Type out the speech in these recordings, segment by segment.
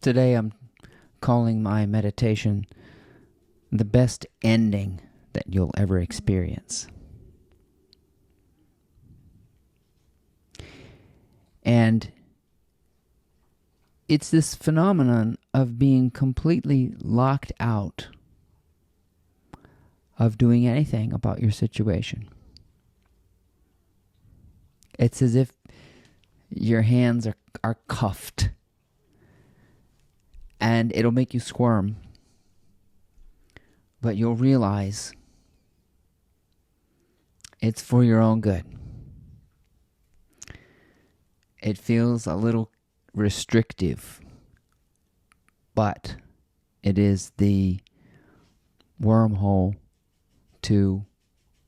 Today I'm calling my meditation the best ending that you'll ever experience. And it's this phenomenon of being completely locked out of doing anything about your situation. It's as if your hands are cuffed, and it'll make you squirm, but you'll realize it's for your own good. It feels a little restrictive, but it is the wormhole to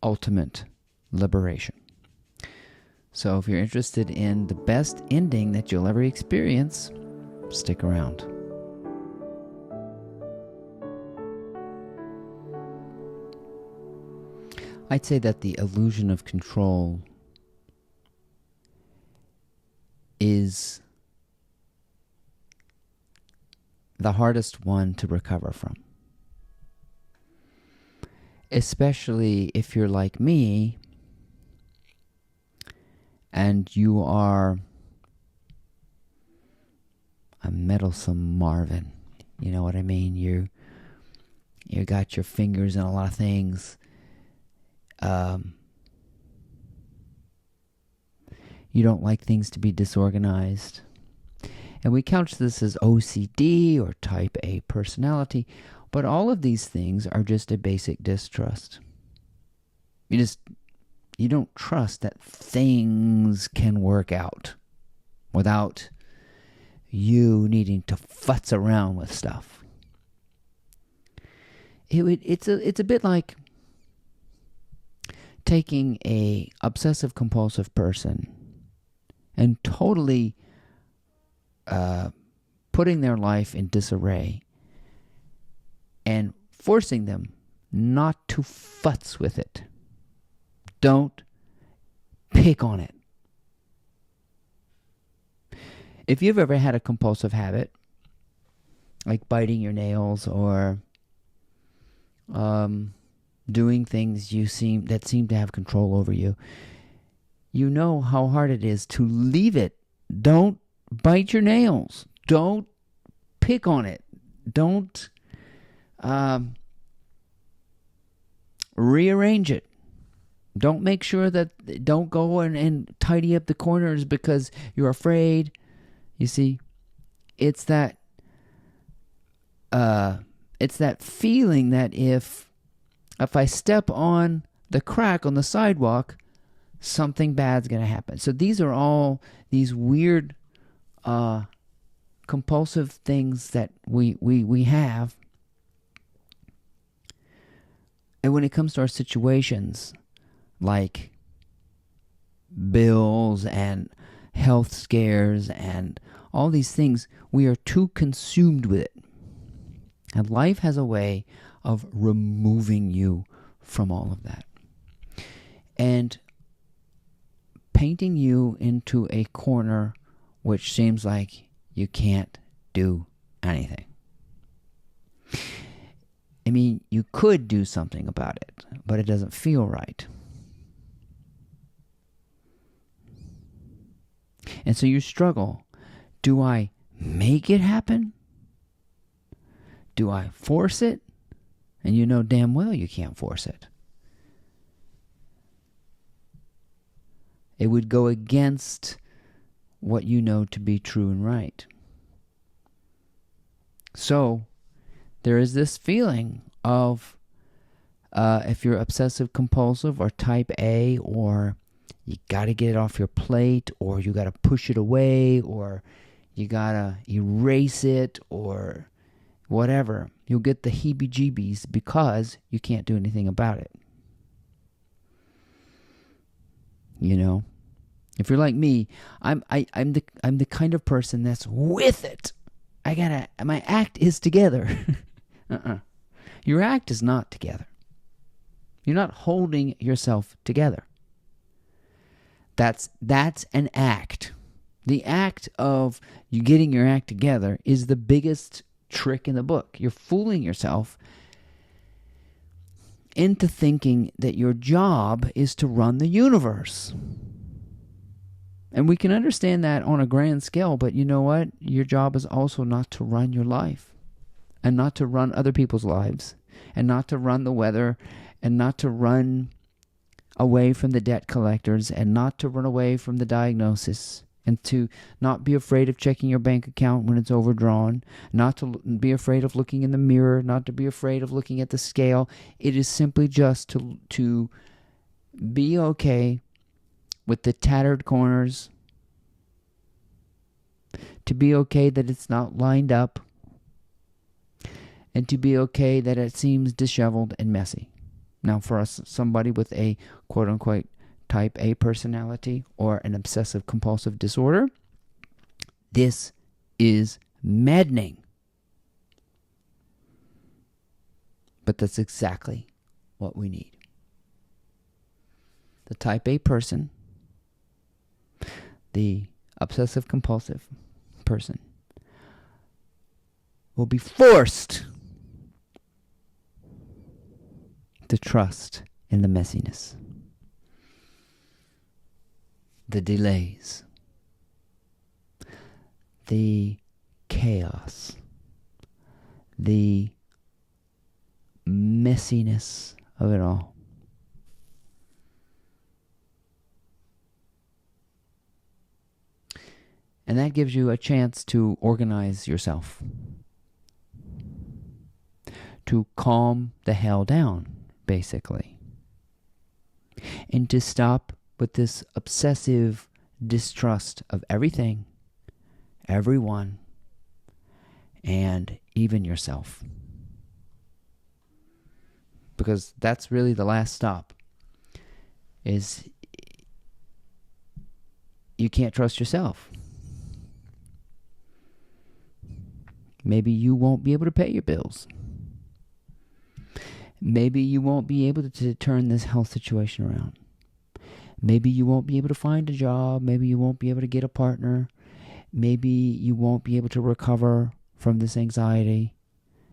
ultimate liberation. So if you're interested in the best ending that you'll ever experience, stick around. I'd say that the illusion of control is the hardest one to recover from. Especially if you're like me and you are a meddlesome Marvin. You know what I mean? You got your fingers in a lot of things. You don't like things to be disorganized. And we couch this as OCD or type A personality, but all of these things are just a basic distrust. You don't trust that things can work out without you needing to futz around with stuff. It's a bit like taking a obsessive compulsive person and totally putting their life in disarray and forcing them not to futz with it. Don't pick on it. If you've ever had a compulsive habit, like biting your nails or doing things that seem to have control over you, you know how hard it is to leave it. Don't bite your nails. Don't pick on it. Don't rearrange it. Don't make sure that, don't go and tidy up the corners because you're afraid. You see, it's that feeling that if I step on the crack on the sidewalk, something bad's going to happen. So these are all these weird compulsive things that we have. And when it comes to our situations, like bills and health scares and all these things, we are too consumed with it. And life has a way of removing you from all of that and painting you into a corner which seems like you can't do anything. I mean, you could do something about it, but it doesn't feel right. And so you struggle. Do I make it happen? Do I force it? And you know damn well you can't force it. It would go against what you know to be true and right. So there is this feeling of if you're obsessive compulsive or type A, or you got to get it off your plate, or you got to push it away, or you got to erase it, or whatever, you'll get the heebie-jeebies because you can't do anything about it. You know, if you're like me, I'm the kind of person that's with it. My act is together. Your act is not together. You're not holding yourself together. That's an act. The act of you getting your act together is the biggest trick in the book. You're fooling yourself into thinking that your job is to run the universe. And we can understand that on a grand scale, but you know what? Your job is also not to run your life, and not to run other people's lives, and not to run the weather, and not to run away from the debt collectors, and not to run away from the diagnosis, and to not be afraid of checking your bank account when it's overdrawn, not to be afraid of looking in the mirror, not to be afraid of looking at the scale. It is simply just to be okay with the tattered corners, to be okay that it's not lined up, and to be okay that it seems disheveled and messy. Now, for us, somebody with a quote-unquote type A personality or an obsessive compulsive disorder, this is maddening. But that's exactly what we need. The type A person, the obsessive compulsive person, will be forced to trust in the messiness, the delays, the chaos, the messiness of it all. And that gives you a chance to organize yourself, to calm the hell down, basically, and to stop with this obsessive distrust of everything, everyone, and even yourself. Because that's really the last stop, is you can't trust yourself. Maybe you won't be able to pay your bills. Maybe you won't be able to turn this health situation around. Maybe you won't be able to find a job. Maybe you won't be able to get a partner. Maybe you won't be able to recover from this anxiety.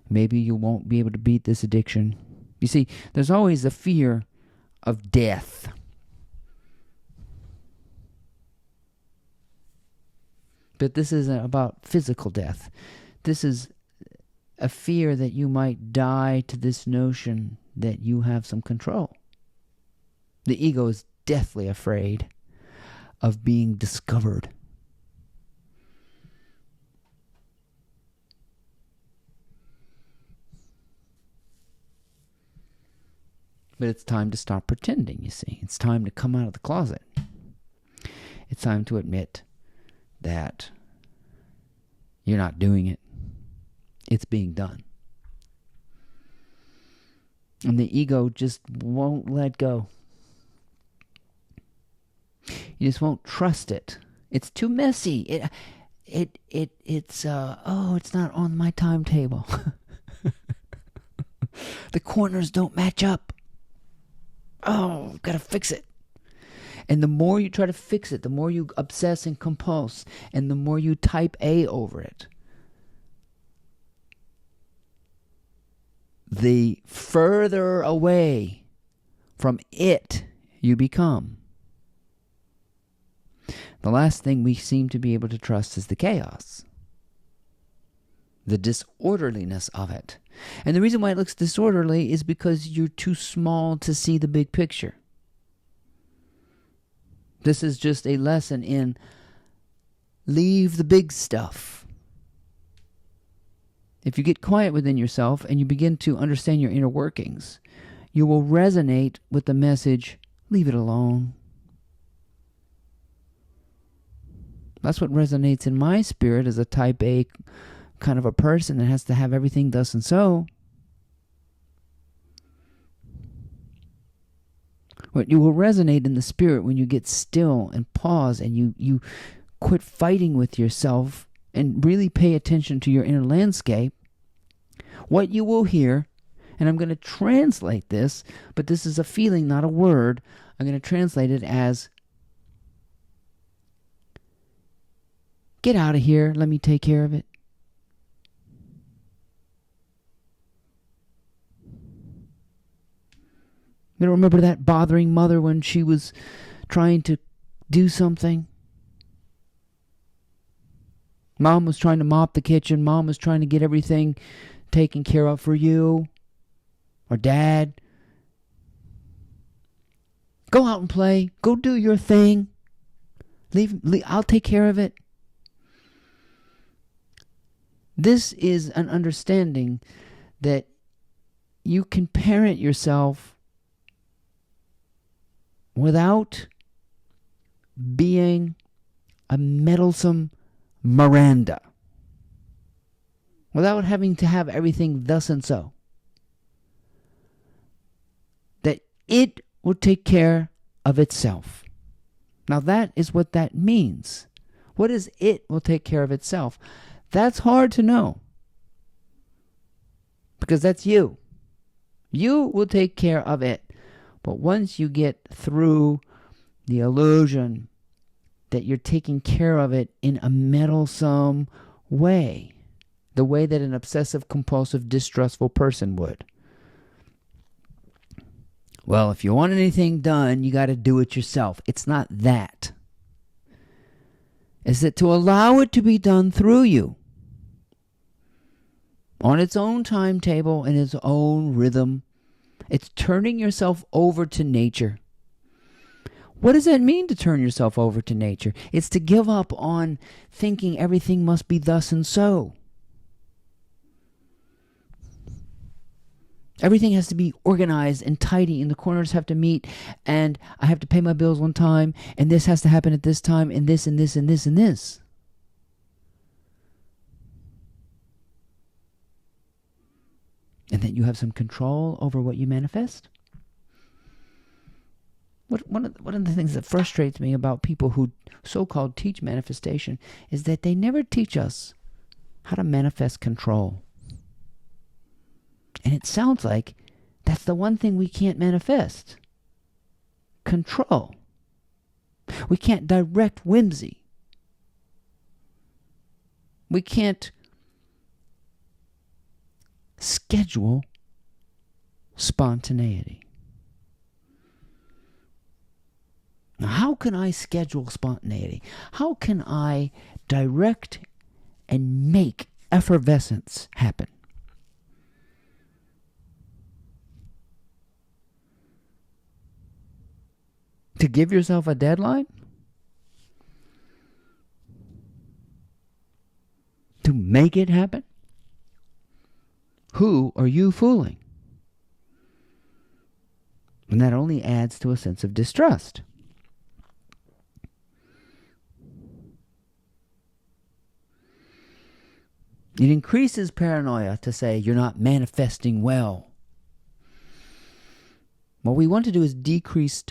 Maybe you won't be able to beat this addiction. You see, there's always the fear of death. But this isn't about physical death. This is a fear that you might die to this notion that you have some control. The ego is deathly afraid of being discovered. But it's time to stop pretending, you see. It's time to come out of the closet. It's time to admit that you're not doing it. It's being done. And the ego just won't let go. You just won't trust it. It's too messy. It's not on my timetable. The corners don't match up. Oh, gotta fix it. And the more you try to fix it, the more you obsess and compulse, and the more you type A over it, the further away from it you become. The last thing we seem to be able to trust is the chaos, the disorderliness of it. And the reason why it looks disorderly is because you're too small to see the big picture. This is just a lesson in leave the big stuff. If you get quiet within yourself and you begin to understand your inner workings, you will resonate with the message, leave it alone. That's what resonates in my spirit as a type A kind of a person that has to have everything thus and so. What you will resonate in the spirit when you get still and pause and you quit fighting with yourself and really pay attention to your inner landscape. What you will hear, and I'm going to translate this, but this is a feeling, not a word. I'm going to translate it as Get out of here. Let me take care of it. You don't remember that bothering mother when she was trying to do something? Mom was trying to mop the kitchen. Mom was trying to get everything taken care of for you. Or Dad. Go out and play. Go do your thing. Leave. I'll take care of it. This is an understanding that you can parent yourself without being a meddlesome Miranda. Without having to have everything thus and so. That it will take care of itself. Now that is what that means. What is it will take care of itself? That's hard to know. Because that's you. You will take care of it. But once you get through the illusion that you're taking care of it in a meddlesome way, the way that an obsessive, compulsive, distrustful person would. Well, if you want anything done, you got to do it yourself. It's not that. It's that to allow it to be done through you. On its own timetable and its own rhythm. It's turning yourself over to nature. What does that mean to turn yourself over to nature? It's to give up on thinking everything must be thus and so. Everything has to be organized and tidy, and the corners have to meet, and I have to pay my bills on time, and this has to happen at this time, and this, and this, and this, and this. And that you have some control over what you manifest. One of the things that frustrates me about people who so-called teach manifestation is that they never teach us how to manifest control. And it sounds like that's the one thing we can't manifest. Control. We can't direct whimsy. We can't schedule spontaneity. Now, how can I schedule spontaneity? How can I direct and make effervescence happen? To give yourself a deadline? To make it happen? Who are you fooling? And that only adds to a sense of distrust. It increases paranoia to say you're not manifesting well. What we want to do is decrease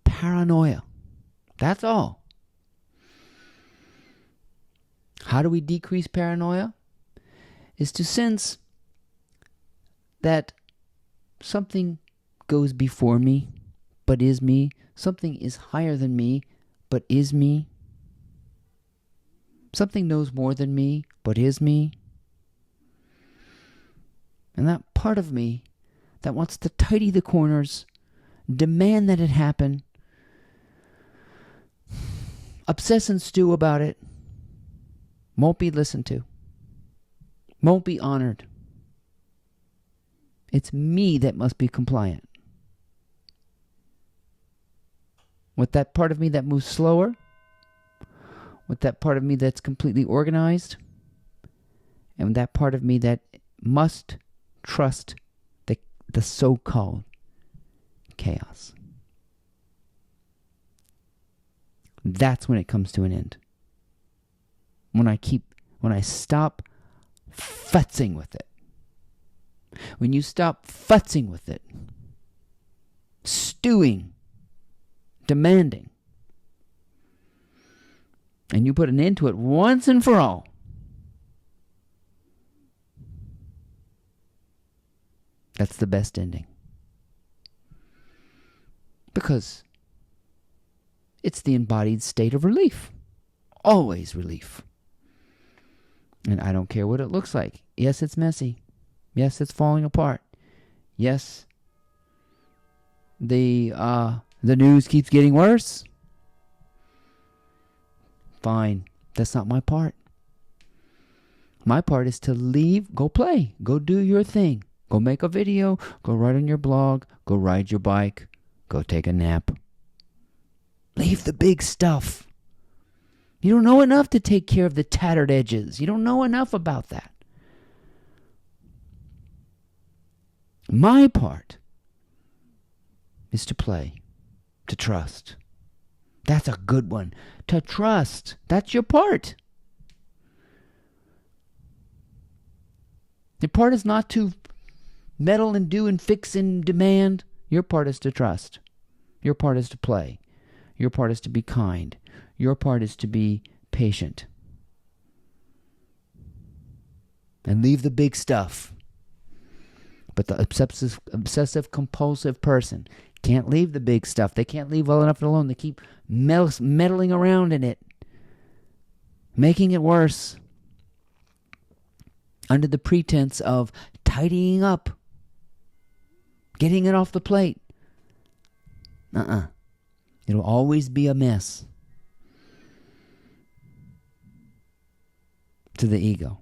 paranoia. That's all. How do we decrease paranoia? Is to sense that something goes before me, but is me. Something is higher than me, but is me. Something knows more than me, but is me. And that part of me that wants to tidy the corners, demand that it happen, obsess and stew about it, won't be listened to, won't be honored. It's me that must be compliant. With that part of me that moves slower, with that part of me that's completely organized, and that part of me that must trust the so-called chaos. That's when it comes to an end. When I stop futzing with it. When you stop futzing with it, stewing, demanding, and you put an end to it once and for all, that's the best ending. Because it's the embodied state of relief. always relief. And I don't care what it looks like. Yes, it's messy. Yes, it's falling apart. Yes, the news keeps getting worse. Fine. That's not my part. My part is to leave, go play, go do your thing. Go make a video, go write on your blog, go ride your bike, go take a nap. Leave the big stuff. You don't know enough to take care of the tattered edges. You don't know enough about that. My part is to play, to trust. That's a good one. To trust. That's your part. Your part is not to meddle and do and fix and demand. Your part is to trust. Your part is to play. Your part is to be kind. Your part is to be patient. And leave the big stuff. But the obsessive compulsive person can't leave the big stuff. They can't leave well enough alone. They keep meddling around in it, making it worse, under the pretense of tidying up, getting it off the plate. It'll always be a mess to the ego.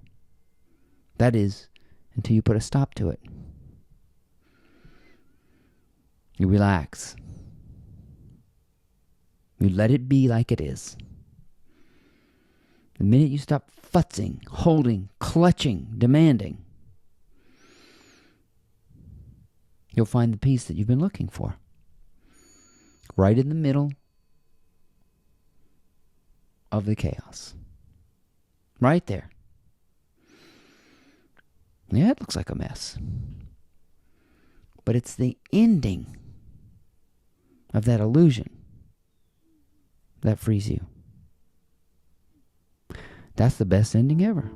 That is, until you put a stop to it. You relax. You let it be like it is. The minute you stop futzing, holding, clutching, demanding, you'll find the peace that you've been looking for. Right in the middle of the chaos. Right there. Yeah, it looks like a mess. But it's the ending of that illusion that frees you. That's the best ending ever.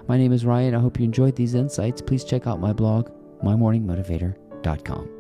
My name is Ryan. I hope you enjoyed these insights. Please check out my blog, mymorningmotivator.com.